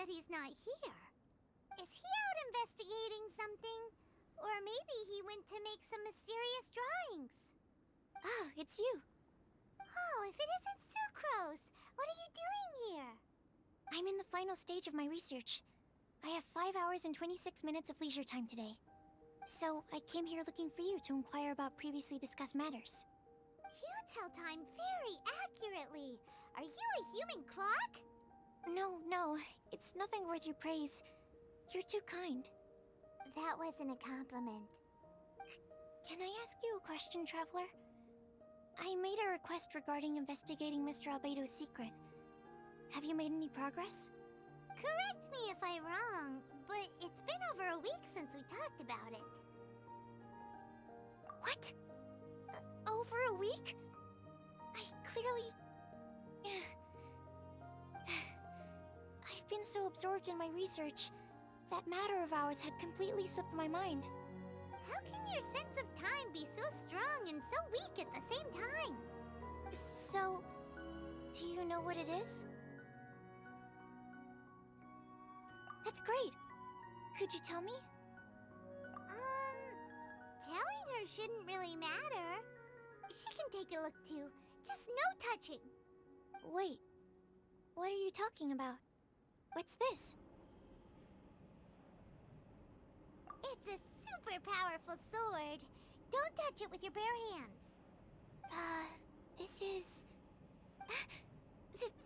that he's not here. Is he out investigating something? Or maybe he went to make some mysterious drawings. Oh, it's you. Oh, if it isn't Sucrose! What are you doing here? I'm in the final stage of my research. I have 5 hours and 26 minutes of leisure time today. So, I came here looking for you to inquire about previously discussed matters. You tell time very accurately. Are you a human clock? No, it's nothing worth your praise. You're too kind. That wasn't a compliment. Can I ask you a question, Traveler? I made a request regarding investigating Mr. Albedo's secret. Have you made any progress? Correct me if I'm wrong, but it's been over a week since we talked about it. What? Over a week? I clearly... I've been so absorbed in my research. That matter of ours had completely slipped my mind. How can your sense of time be so strong and so weak at the same time? So, do you know what it is? That's great. Could you tell me? Telling her shouldn't really matter. She can take a look too. Just no touching. Wait. What are you talking about? What's this? It's a super powerful sword. Don't touch it with your bare hands. This is...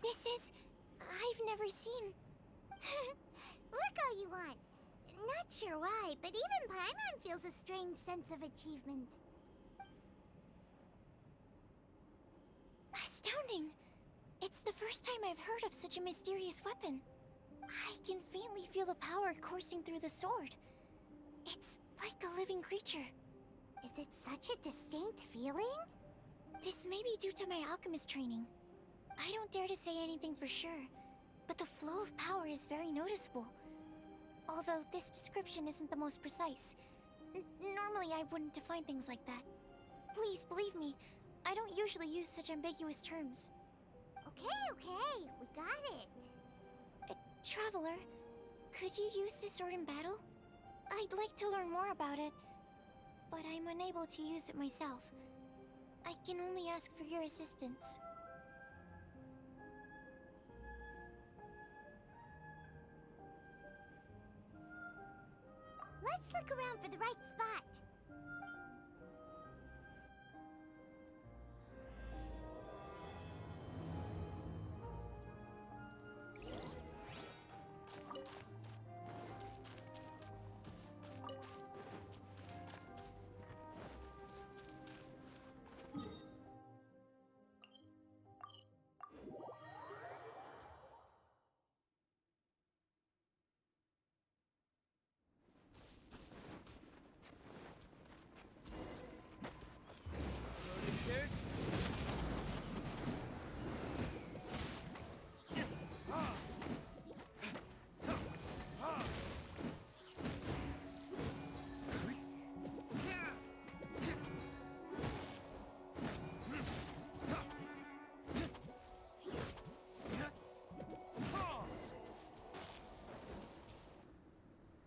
this is... I've never seen... Look all you want. Not sure why, but even Paimon feels a strange sense of achievement. Astounding! It's the first time I've heard of such a mysterious weapon. I can faintly feel the power coursing through the sword. It's like a living creature. Is it such a distinct feeling? This may be due to my alchemist training. I don't dare to say anything for sure, but the flow of power is very noticeable. Although this description isn't the most precise. Normally I wouldn't define things like that. Please believe me, I don't usually use such ambiguous terms. Okay, we got it. Traveler, could you use this sword in battle? I'd like to learn more about it, but I'm unable to use it myself. I can only ask for your assistance. Let's look around for the right spot.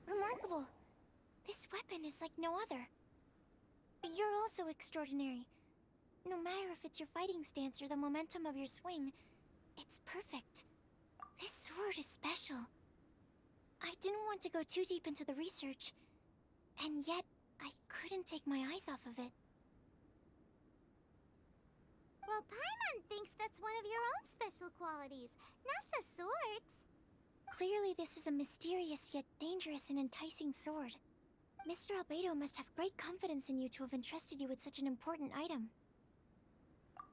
Remarkable! This weapon is like no other. You're also extraordinary. No matter if it's your fighting stance or the momentum of your swing, it's perfect. This sword is special. I didn't want to go too deep into the research, and yet I couldn't take my eyes off of it. Well, Paimon thinks that's one of your own special qualities, not the sword's. Clearly this is a mysterious yet dangerous and enticing sword. Mr. Albedo must have great confidence in you to have entrusted you with such an important item.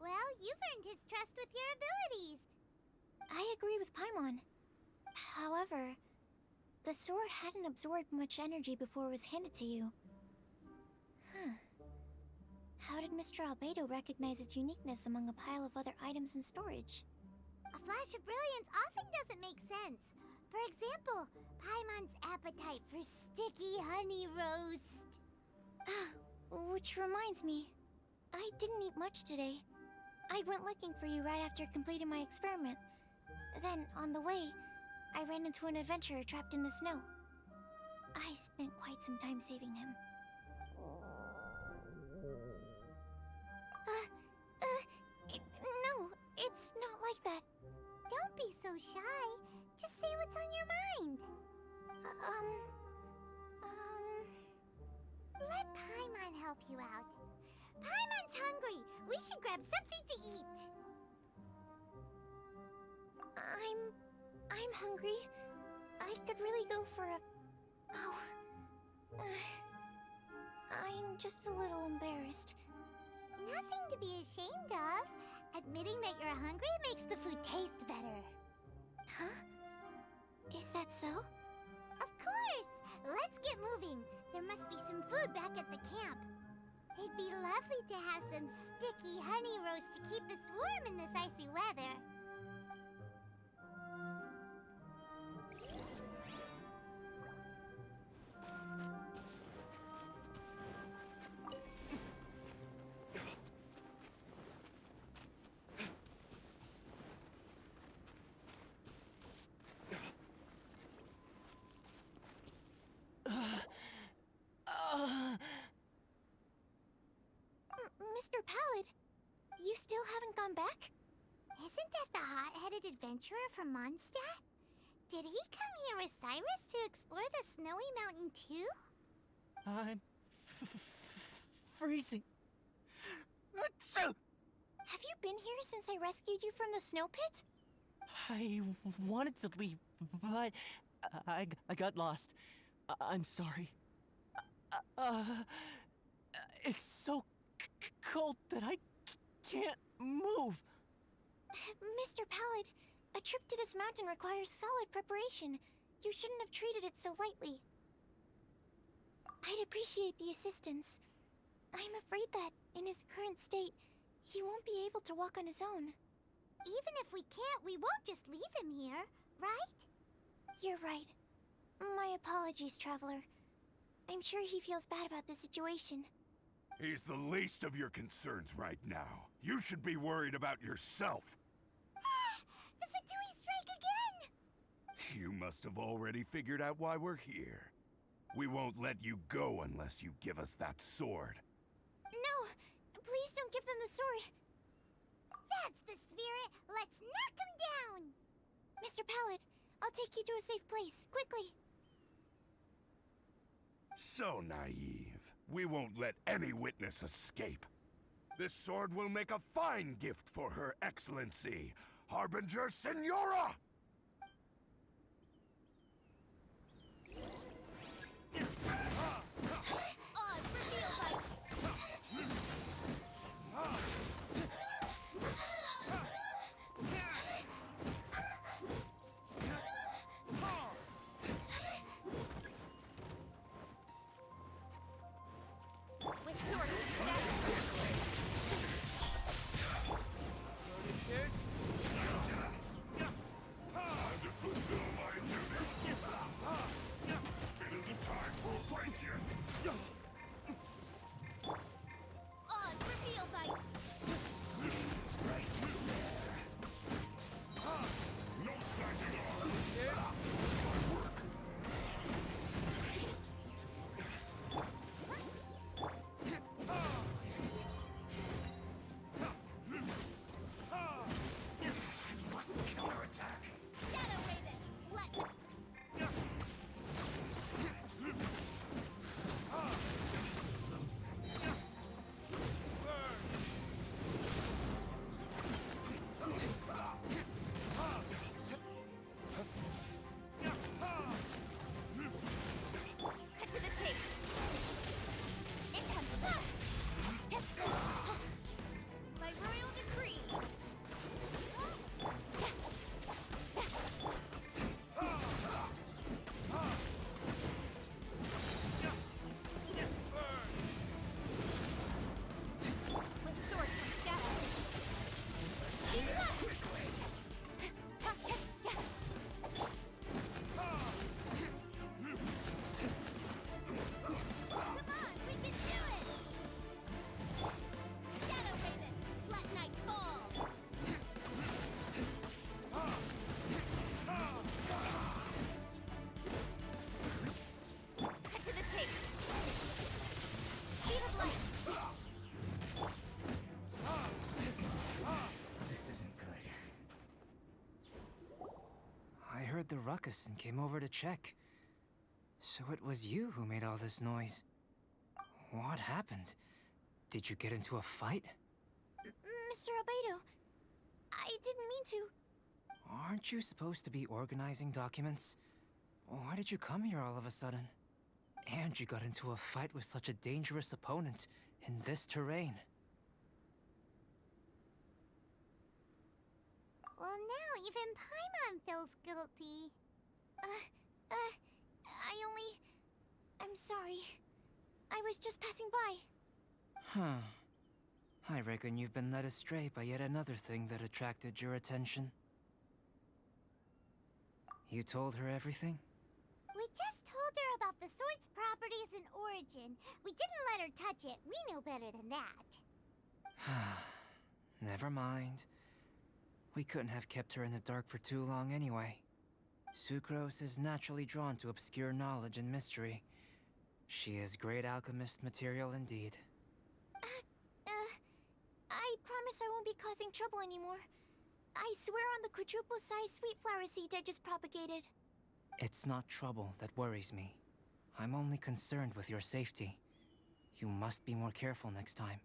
Well, you've earned his trust with your abilities. I agree with Paimon. However, the sword hadn't absorbed much energy before it was handed to you. How did Mr. Albedo recognize its uniqueness among a pile of other items in storage? A flash of brilliance often doesn't make sense. For example, Paimon's appetite for sticky honey roast. Which reminds me, I didn't eat much today. I went looking for you right after completing my experiment. Then, on the way, I ran into an adventurer trapped in the snow. I spent quite some time saving him. No, it's not like that. Don't be so shy. Just say what's on your mind. Let Paimon help you out. Paimon's hungry. We should grab something to eat. I'm hungry. I could really go for a... Oh. I'm just a little embarrassed. Nothing to be ashamed of. Admitting that you're hungry makes the food taste better. Huh? Is that so? Of course! Let's get moving. There must be some food back at the camp. It'd be lovely to have some sticky honey roast to keep us warm in this icy weather. Mr. Pallid, you still haven't gone back? Isn't that the hot-headed adventurer from Mondstadt? Did he come here with Cyrus to explore the snowy mountain too? I'm freezing. Have you been here since I rescued you from the snow pit? I wanted to leave, but I got lost. I'm sorry. It's so cold that I can't move. Mr. Pallid, a trip to this mountain requires solid preparation. You shouldn't have treated it so lightly. I'd appreciate the assistance. I'm afraid that, in his current state, he won't be able to walk on his own. Even if we can't, we won't just leave him here, right? You're right. My apologies, Traveler. I'm sure he feels bad about the situation. He's the least of your concerns right now. You should be worried about yourself. The Fatui strike again! You must have already figured out why we're here. We won't let you go unless you give us that sword. No! Please don't give them the sword! That's the spirit! Let's knock him down! Mr. Pallid, I'll take you to a safe place, quickly! So naive. We won't let any witness escape. This sword will make a fine gift for Her Excellency, Harbinger Signora! ruckus and came over to check. So it was you who made all this noise. What happened? Did you get into a fight? Mr. Albedo, I didn't mean to. Aren't you supposed to be organizing documents? Why did you come here all of a sudden? And you got into a fight with such a dangerous opponent in this terrain. Well, now even Paimon feels guilty. I'm sorry. I was just passing by. Huh. I reckon you've been led astray by yet another thing that attracted your attention. You told her everything? We just told her about the sword's properties and origin. We didn't let her touch it. We know better than that. Never mind. We couldn't have kept her in the dark for too long anyway. Sucrose is naturally drawn to obscure knowledge and mystery. She is great alchemist material indeed. I promise I won't be causing trouble anymore. I swear on the quadruple-sized sweet flower seed I just propagated. It's not trouble that worries me. I'm only concerned with your safety. You must be more careful next time.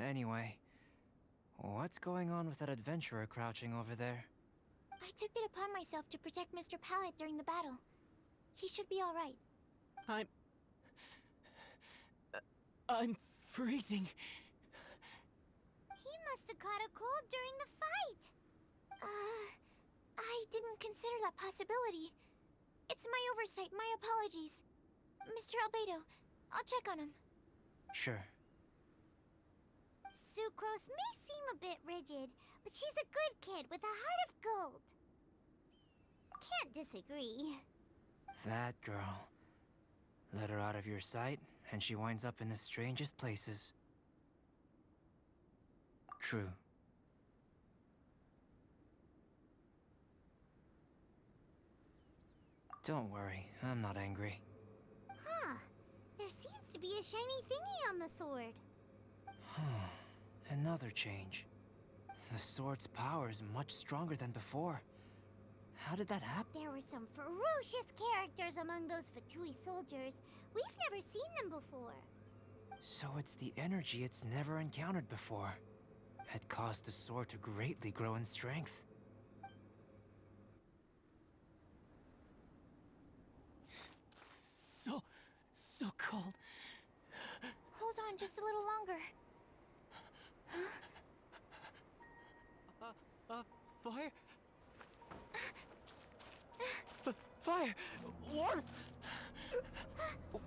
Anyway, what's going on with that adventurer crouching over there? I took it upon myself to protect Mr. Pallet during the battle. He should be all right. I'm freezing. He must have caught a cold during the fight. I didn't consider that possibility. It's my oversight, my apologies. Mr. Albedo, I'll check on him. Sure. Sucrose may seem a bit rigid, but she's a good kid with a heart of gold. Can't disagree. That girl. Let her out of your sight, and she winds up in the strangest places. True. Don't worry, I'm not angry. Huh. There seems to be a shiny thingy on the sword. Another change. The sword's power is much stronger than before. How did that happen? There were some ferocious characters among those Fatui soldiers. We've never seen them before. So it's the energy it's never encountered before. It caused the sword to greatly grow in strength. So cold. Hold on just a little longer. Fire? Fire! Warmth!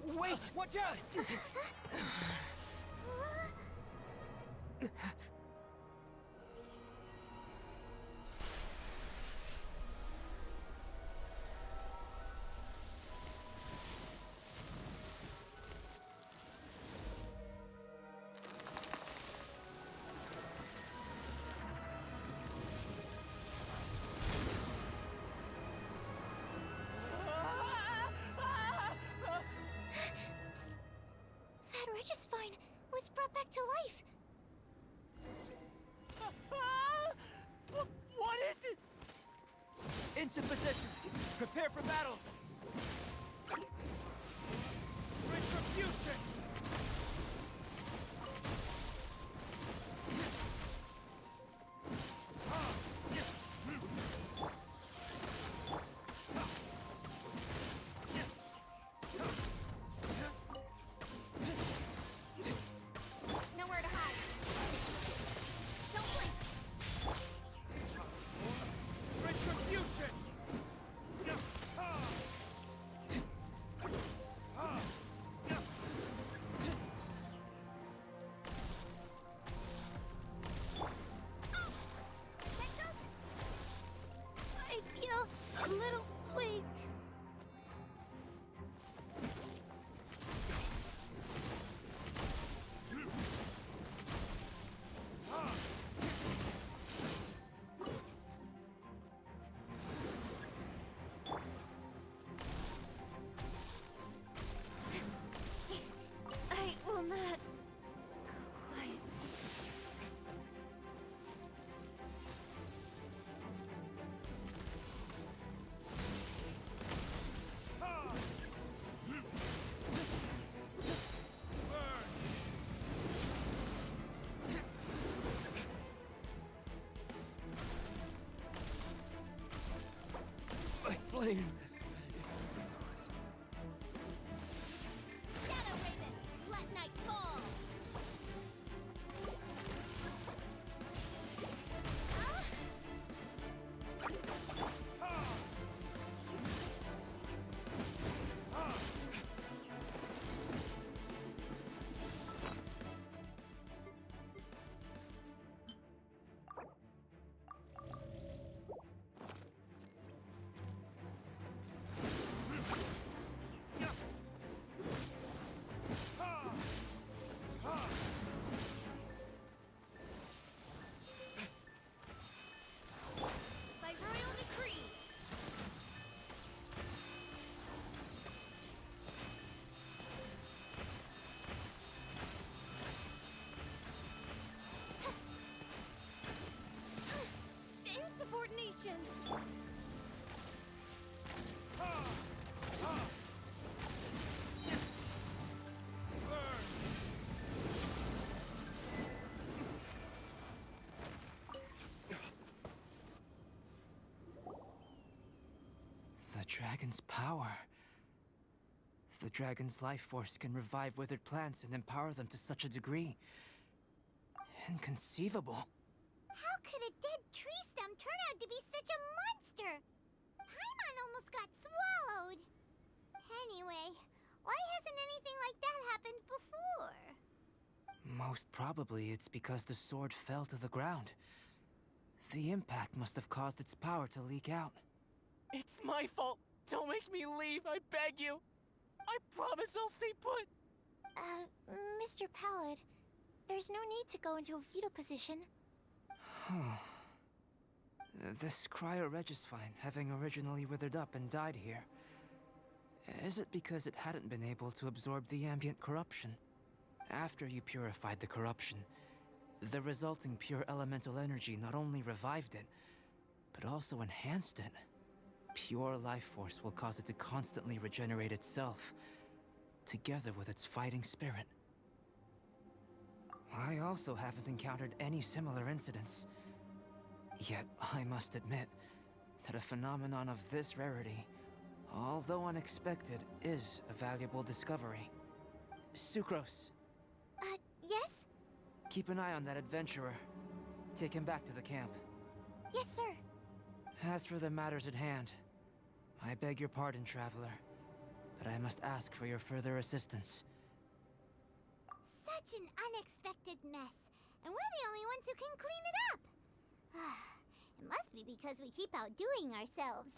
Wait! Watch out! That Regis-Vine was brought back to life. What is it? Into position. Prepare for battle. Retribution. Nowhere to hide. Don't blink. Retribution. I feel a little weak. I will not go quiet. flame. Shadow Raven, let night fall! By royal decree! Insubordination! The dragon's power. The dragon's life force can revive withered plants and empower them to such a degree. Inconceivable. How could a dead tree stump turn out to be such a monster? Paimon almost got swallowed. Anyway, why hasn't anything like that happened before? Most probably it's because the sword fell to the ground. The impact must have caused its power to leak out. It's my fault. Don't make me leave, I beg you. I promise I'll stay put. Mr. Pallid, there's no need to go into a fetal position. This cryoregisvine, having originally withered up and died here, is it because it hadn't been able to absorb the ambient corruption? After you purified the corruption, the resulting pure elemental energy not only revived it, but also enhanced it. Pure life force will cause it to constantly regenerate itself, together with its fighting spirit. I also haven't encountered any similar incidents. Yet, I must admit that a phenomenon of this rarity, although unexpected, is a valuable discovery. Sucrose, Yes? keep an eye on that adventurer. Take him back to the camp. Yes, sir. As for the matters at hand, I beg your pardon, traveler, but I must ask for your further assistance. Such an unexpected mess, and we're the only ones who can clean it up. It must be because we keep outdoing ourselves.